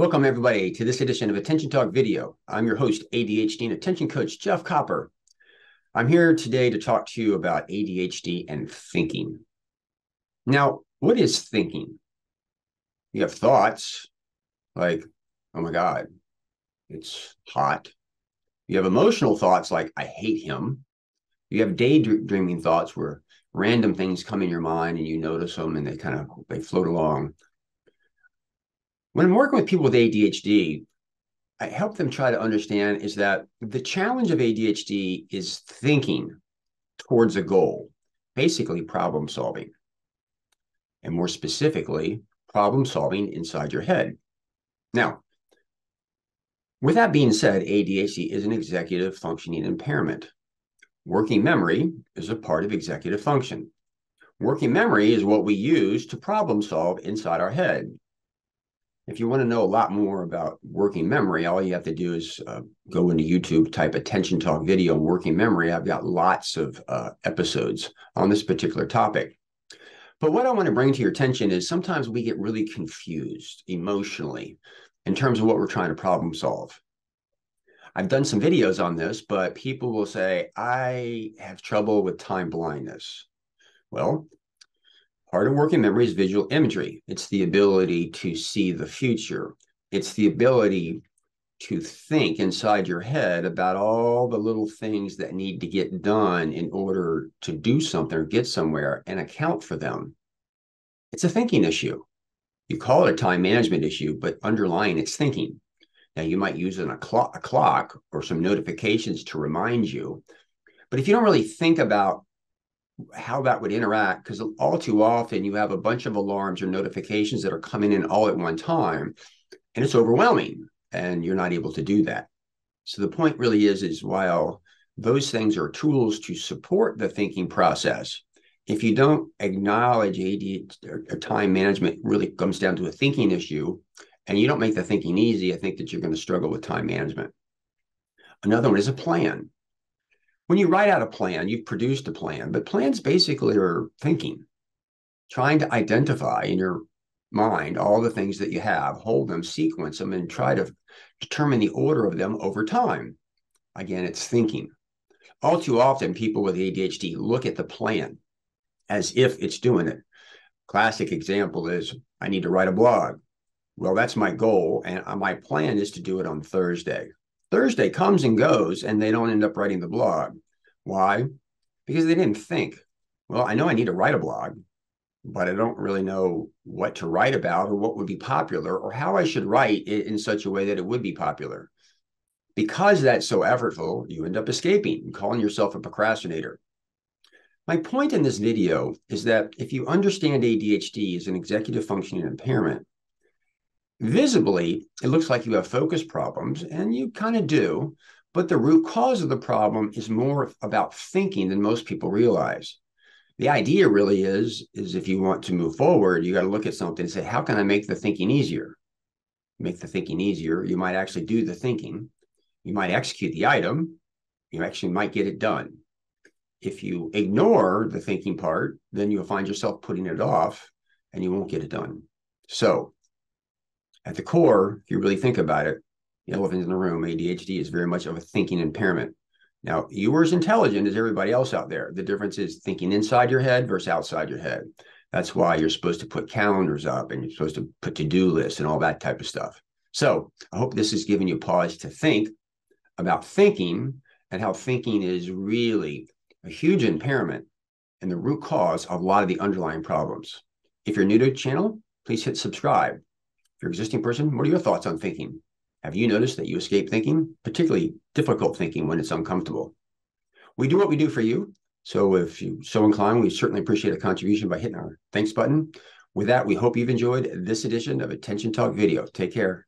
Welcome, everybody, to this edition of Attention Talk Video. I'm your host, ADHD and Attention Coach, Jeff Copper. I'm here today to talk to you about ADHD and thinking. Now, what is thinking? You have thoughts like, oh my God, it's hot. You have emotional thoughts like, I hate him. You have daydreaming thoughts where random things come in your mind and you notice them and they float along. When I'm working with people with ADHD, I help them try to understand is that the challenge of ADHD is thinking towards a goal, basically problem solving, and more specifically, problem solving inside your head. Now, with that being said, ADHD is an executive functioning impairment. Working memory is a part of executive function. Working memory is what we use to problem solve inside our head. If you want to know a lot more about working memory, all you have to do is go into YouTube, type Attention Talk Video working memory. I've got lots of episodes on this particular topic. But what I want to bring to your attention is sometimes we get really confused emotionally in terms of what we're trying to problem solve. I've done some videos on this, but people will say, I have trouble with time blindness. Well, part of working memory is visual imagery. It's the ability to see the future. It's the ability to think inside your head about all the little things that need to get done in order to do something or get somewhere and account for them. It's a thinking issue. You call it a time management issue, but underlying it's thinking. Now, you might use a clock or some notifications to remind you, but if you don't really think about how that would interact, because all too often you have a bunch of alarms or notifications that are coming in all at one time, and it's overwhelming, and you're not able to do that. So the point really is while those things are tools to support the thinking process, if you don't acknowledge ADHD or time management really comes down to a thinking issue, and you don't make the thinking easy, I think that you're going to struggle with time management. Another one is a plan. When you write out a plan, you've produced a plan, but plans basically are thinking, trying to identify in your mind all the things that you have, hold them, sequence them, and try to determine the order of them over time. Again, it's thinking. All too often, people with ADHD look at the plan as if it's doing it. Classic example is, I need to write a blog. Well, that's my goal, and my plan is to do it on Thursday. Thursday comes and goes, and they don't end up writing the blog. Why? Because they didn't think, well, I know I need to write a blog, but I don't really know what to write about or what would be popular or how I should write it in such a way that it would be popular. Because that's so effortful, you end up escaping and calling yourself a procrastinator. My point in this video is that if you understand ADHD as an executive functioning impairment, visibly, it looks like you have focus problems, and you kind of do, but the root cause of the problem is more about thinking than most people realize. The idea really is if you want to move forward, you got to look at something and say, how can I make the thinking easier? Make the thinking easier. You might actually do the thinking. You might execute the item. You actually might get it done. If you ignore the thinking part, then you'll find yourself putting it off and you won't get it done. So, at the core, if you really think about it, the elephant in the room, ADHD is very much of a thinking impairment. Now, you are as intelligent as everybody else out there. The difference is thinking inside your head versus outside your head. That's why you're supposed to put calendars up and you're supposed to put to-do lists and all that type of stuff. So I hope this has given you pause to think about thinking and how thinking is really a huge impairment and the root cause of a lot of the underlying problems. If you're new to the channel, please hit subscribe. If you're an existing person, what are your thoughts on thinking? Have you noticed that you escape thinking, particularly difficult thinking when it's uncomfortable? We do what we do for you. So if you're so inclined, we certainly appreciate a contribution by hitting our thanks button. With that, we hope you've enjoyed this edition of Attention Talk Video. Take care.